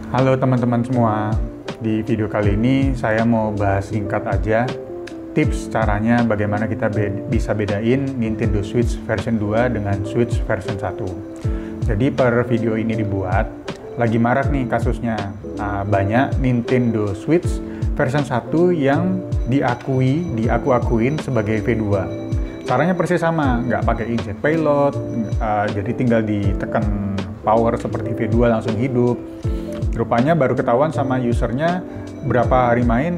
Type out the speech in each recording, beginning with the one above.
Halo teman-teman semua, di video kali ini saya mau bahas singkat aja tips caranya bagaimana kita bisa bedain Nintendo Switch version 2 dengan Switch version 1. Jadi per video ini dibuat, lagi marak nih kasusnya. Banyak Nintendo Switch version 1 yang diakuin sebagai V2. Caranya persis sama, nggak pakai inject payload, jadi tinggal ditekan power seperti V2 langsung hidup. Rupanya baru ketahuan sama usernya berapa hari main,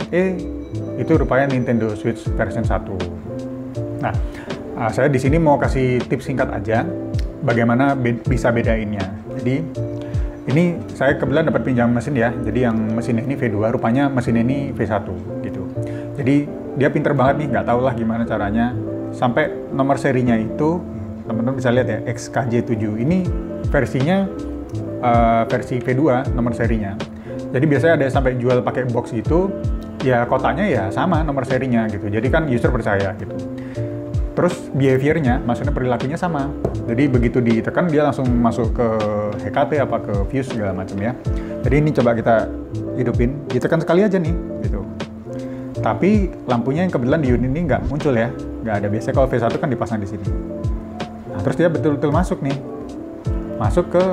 itu rupanya Nintendo Switch version 1. Nah, saya di sini mau kasih tips singkat aja bagaimana bisa bedainnya. Jadi, ini saya kebetulan dapat pinjam mesin ya. Jadi yang mesin ini V2, rupanya mesin ini V1 gitu. Jadi dia pinter banget nih, nggak tahu lah gimana caranya. Sampai nomor serinya itu, teman-teman bisa lihat ya, XKJ7 ini versinya versi V2 nomor serinya. Jadi biasanya ada sampai jual pakai box gitu, ya kotaknya ya sama nomor serinya gitu. Jadi kan user percaya gitu. Terus behaviornya, maksudnya perilakunya sama. Jadi begitu ditekan dia langsung masuk ke HKT apa ke fuse segala macam ya. Jadi ini coba kita hidupin, ditekan sekali aja nih gitu. Tapi lampunya yang kebetulan di unit ini nggak muncul ya, nggak ada. Biasanya kalau V1 kan dipasang di sini. Nah, terus dia betul-betul masuk nih, masuk ke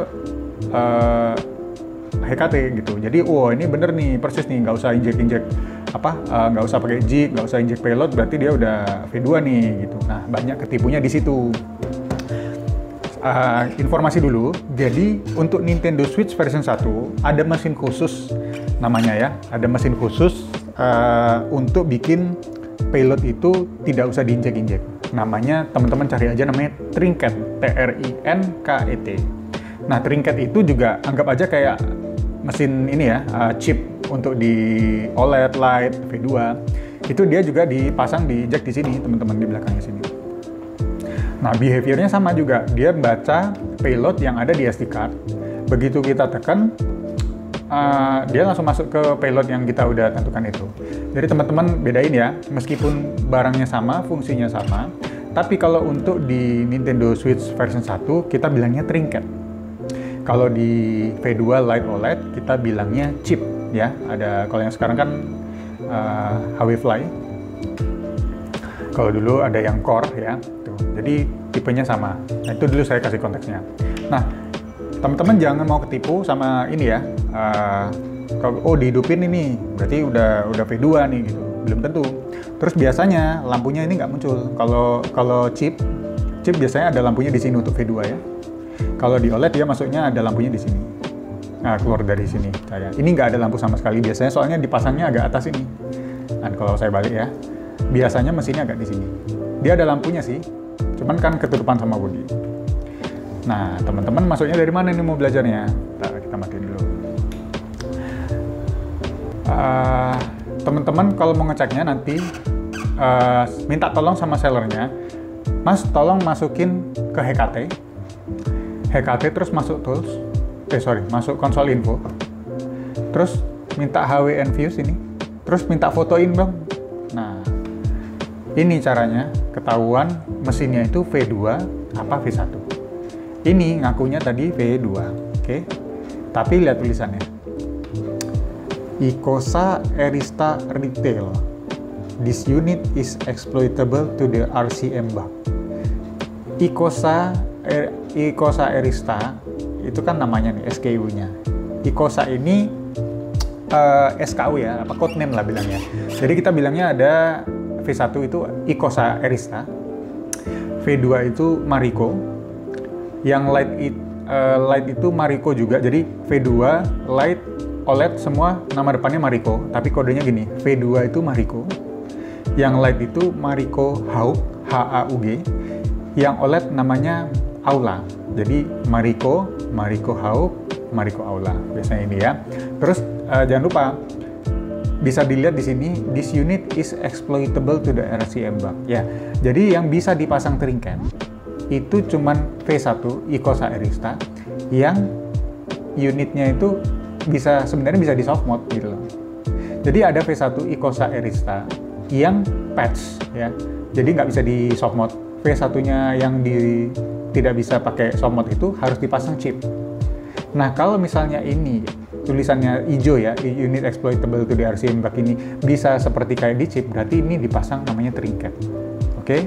HKT gitu. Jadi, ini bener nih, persis nih, nggak usah injek nggak usah pakai jig, nggak usah injek payload, berarti dia udah V2 nih gitu. Nah, banyak ketipunya di situ. Informasi dulu, jadi untuk Nintendo Switch version 1 ada mesin khusus namanya ya, ada mesin khusus untuk bikin payload itu tidak usah diinjek-injek. Namanya, teman-teman cari aja, namanya Trinket, Trinket. Nah, Trinket itu juga anggap aja kayak mesin ini ya, chip untuk di OLED light V2. Itu dia juga dipasang di jack di sini, teman-teman, di belakangnya sini. Nah, behaviornya sama juga. Dia baca payload yang ada di SD card. Begitu kita tekan, dia langsung masuk ke payload yang kita udah tentukan itu. Jadi teman-teman bedain ya, meskipun barangnya sama, fungsinya sama, tapi kalau untuk di Nintendo Switch version 1, kita bilangnya Trinket. Kalau di V2 Lite OLED kita bilangnya chip ya. Ada, kalau yang sekarang kan HW-Fly. Kalau dulu ada yang core ya. Tuh. Jadi tipenya sama. Nah, itu dulu saya kasih konteksnya. Nah, teman-teman jangan mau ketipu sama ini ya. Kalau dihidupin ini berarti udah V2 nih gitu. Belum tentu. Terus biasanya lampunya ini nggak muncul. Kalau chip biasanya ada lampunya di sini untuk V2 ya. Kalau di OLED dia masuknya ada lampunya di sini. Nah, keluar dari sini saya. Ini nggak ada lampu sama sekali. Biasanya soalnya dipasangnya agak atas ini. Dan kalau saya balik ya, biasanya mesinnya agak di sini. Dia ada lampunya sih, cuman kan ketutupan sama bodi. Nah, teman-teman masuknya dari mana nih mau belajarnya? Kita matiin dulu. Teman-teman kalau mau ngeceknya nanti minta tolong sama sellernya, Mas tolong masukin ke HKT terus masuk tools, masuk konsol info, terus minta HWN views ini, terus minta fotoin bang. Nah, ini caranya ketahuan mesinnya itu V2 apa V1. Ini ngakunya tadi V2, oke? Tapi lihat tulisannya, Icosa Arista Retail. This unit is exploitable to the RCM bug. Icosa Arista itu kan namanya nih, SKU-nya. Icosa ini SKU ya, apa code name lah bilangnya. Jadi kita bilangnya ada V1 itu Icosa Arista, V2 itu Mariko, yang Lite itu Mariko juga. Jadi V2, Lite, OLED semua nama depannya Mariko, tapi kodenya gini, V2 itu Mariko, yang Lite itu Mariko Haug, HAUG, yang OLED namanya Aula. Jadi Mariko Haug, Mariko Aula. Biasanya ini ya. Terus jangan lupa bisa dilihat di sini, this unit is exploitable to the RCM bug. Ya. Jadi yang bisa dipasang Trinket itu cuman V1 Icosa Arista yang unitnya itu sebenarnya bisa di soft mode gitu loh. Jadi ada V1 Icosa Arista yang patch ya. Jadi nggak bisa di soft mode. V1-nya yang tidak bisa pakai soft mode itu harus dipasang chip. Nah, kalau misalnya ini tulisannya hijau ya, unit exploitable to the RCA impact ini bisa seperti kayak di chip, berarti ini dipasang namanya trinket. Oke?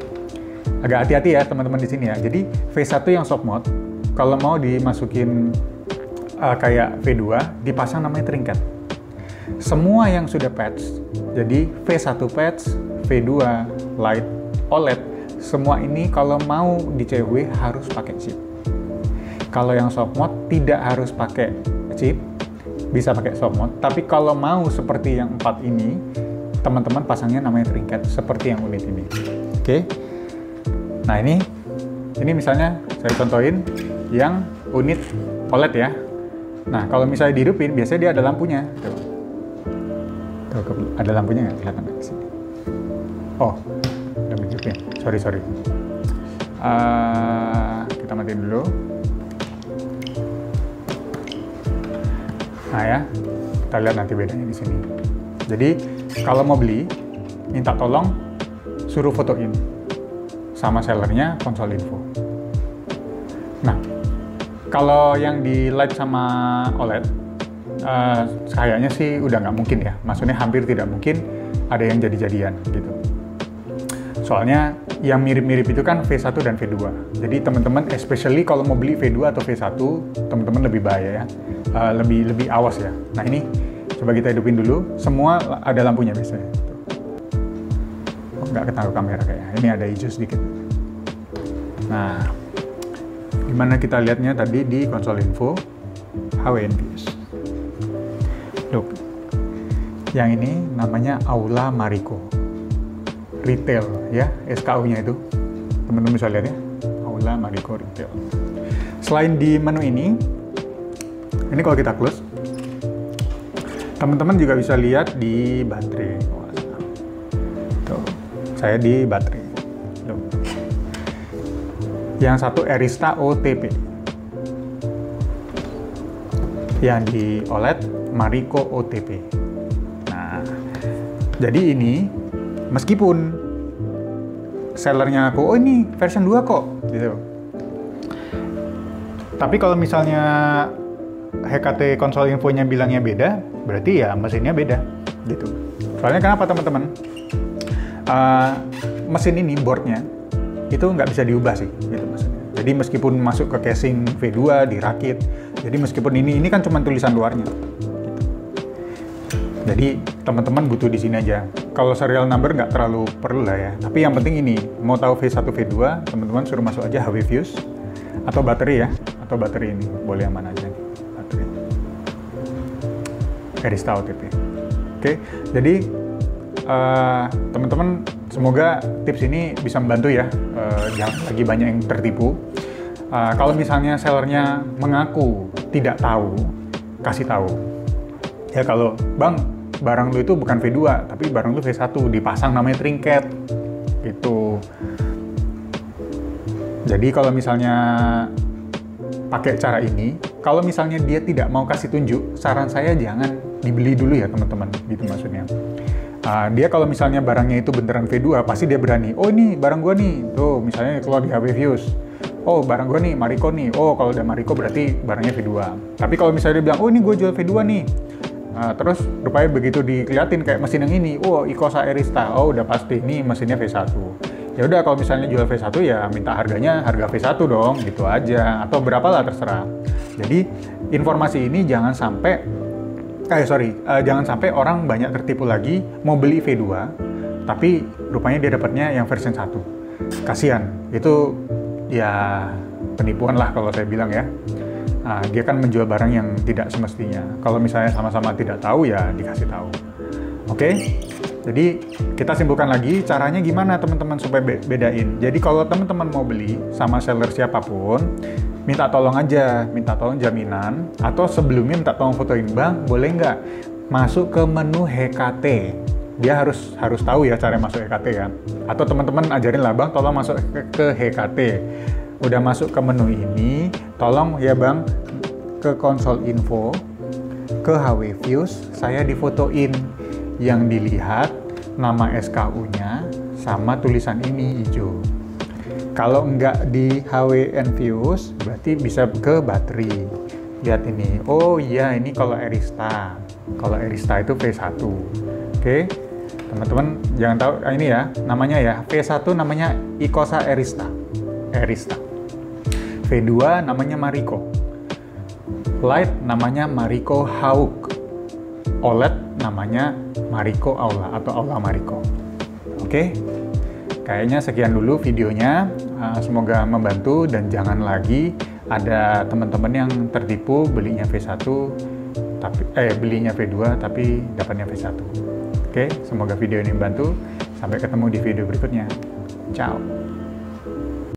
Agak hati-hati ya teman-teman di sini ya. Jadi V1 yang soft mode, kalau mau dimasukin kayak V2, dipasang namanya trinket. Semua yang sudah patch, jadi V1 patch, V2 light, OLED, semua ini kalau mau di CW harus pakai chip. Kalau yang soft mode tidak harus pakai chip, bisa pakai soft mode. Tapi kalau mau seperti yang 4 ini, teman-teman pasangnya namanya trinket, seperti yang unit ini. Oke? Nah ini misalnya saya contohin yang unit OLED ya. Nah kalau misalnya dihidupin, biasanya dia ada lampunya. Tuh, ada lampunya nggak? Kelihatan nggak di sini? Oh, udah dihidupin. Sorry. Kita matiin dulu. Nah ya, kita lihat nanti bedanya di sini. Jadi kalau mau beli, minta tolong suruh fotoin sama sellernya konsol info. Nah, kalau yang di light sama OLED, kayaknya sih udah nggak mungkin ya. Maksudnya hampir tidak mungkin ada yang jadi-jadian gitu. Soalnya yang mirip-mirip itu kan V1 dan V2. Jadi teman-teman, especially kalau mau beli V2 atau V1, teman-teman lebih bahaya ya. Lebih awas ya. Nah ini, coba kita hidupin dulu. Semua ada lampunya biasanya. Nggak ketangkap kamera kayaknya. Ini ada hijau sedikit. Nah, gimana kita lihatnya tadi di konsol info HW-Envious. Look, yang ini namanya Aula Marico Retail ya, SKU-nya itu. Teman-teman bisa lihat ya, Aula Marico Retail. Selain di menu ini kalau kita close, teman-teman juga bisa lihat di baterai. Tuh, saya di baterai. Tuh. Yang satu Arista OTP. Yang di OLED Marico OTP. Nah, jadi ini meskipun sellernya aku, oh ini version 2 kok, gitu. Tapi kalau misalnya HKT konsol infonya bilangnya beda, berarti ya mesinnya beda, gitu. Soalnya kenapa teman-teman? Mesin ini, boardnya, itu nggak bisa diubah sih, gitu maksudnya. Jadi meskipun masuk ke casing V2, dirakit, jadi meskipun ini kan cuma tulisan luarnya, gitu. Jadi teman-teman butuh di sini aja. Kalau serial number nggak terlalu perlu lah ya. Tapi yang penting ini, mau tahu V1, V2, teman-teman suruh masuk aja HW-Envious atau baterai ya, atau baterai ini boleh yang mana aja nih, baterai. Arista OTP. Oke, jadi teman-teman semoga tips ini bisa membantu ya. Jangan lagi banyak yang tertipu. Kalau misalnya sellernya mengaku tidak tahu, kasih tahu. Ya kalau bang, barang lu itu bukan V2, tapi barang lu V1, dipasang namanya trinket, gitu. Jadi kalau misalnya pakai cara ini, kalau misalnya dia tidak mau kasih tunjuk, saran saya jangan dibeli dulu ya teman-teman, gitu maksudnya. Dia kalau misalnya barangnya itu beneran V2, pasti dia berani, oh ini barang gua nih, tuh misalnya keluar di HW-Envious. Oh barang gua nih, Marico nih, oh kalau udah Marico berarti barangnya V2. Tapi kalau misalnya dia bilang, oh ini gua jual V2 nih, terus rupanya begitu dikeliatin kayak mesin yang ini, oh Icosa Arista, oh udah pasti ini mesinnya V1. Ya udah kalau misalnya jual V1 ya minta harganya harga V1 dong, gitu aja, atau berapa lah terserah. Jadi informasi ini jangan sampai jangan sampai orang banyak tertipu lagi mau beli V2 tapi rupanya dia dapatnya yang versi 1. Kasihan, itu ya penipuan lah kalau saya bilang ya. Dia kan menjual barang yang tidak semestinya. Kalau misalnya sama-sama tidak tahu ya dikasih tahu. Oke? Jadi kita simpulkan lagi caranya gimana teman-teman supaya bedain. Jadi kalau teman-teman mau beli sama seller siapapun, minta tolong aja, minta tolong jaminan, atau sebelumnya minta tolong fotoin, bang boleh nggak masuk ke menu HKT. Dia harus tahu ya cara masuk HKT ya. Atau teman-teman ajarin lah, bang tolong masuk ke HKT. Udah masuk ke menu ini, tolong ya bang ke konsol info, ke HW-Envious, saya difotoin. Yang dilihat nama SKU-nya sama tulisan ini hijau. Kalau nggak di HW-Envious berarti bisa ke baterai. lihat ini. Oh iya, ini kalau Arista. Kalau Arista itu V1. Oke. Teman-teman jangan tahu ini ya, namanya ya. V1 namanya Icosa Arista. V2 namanya Marico. Light namanya Marico Hawk. OLED namanya Marico Aula atau Aula Marico. Oke. Kayaknya sekian dulu videonya. Semoga membantu dan jangan lagi ada teman-teman yang tertipu belinya V1 tapi belinya V2 tapi dapatnya V1. Oke, semoga video ini membantu. Sampai ketemu di video berikutnya. Ciao.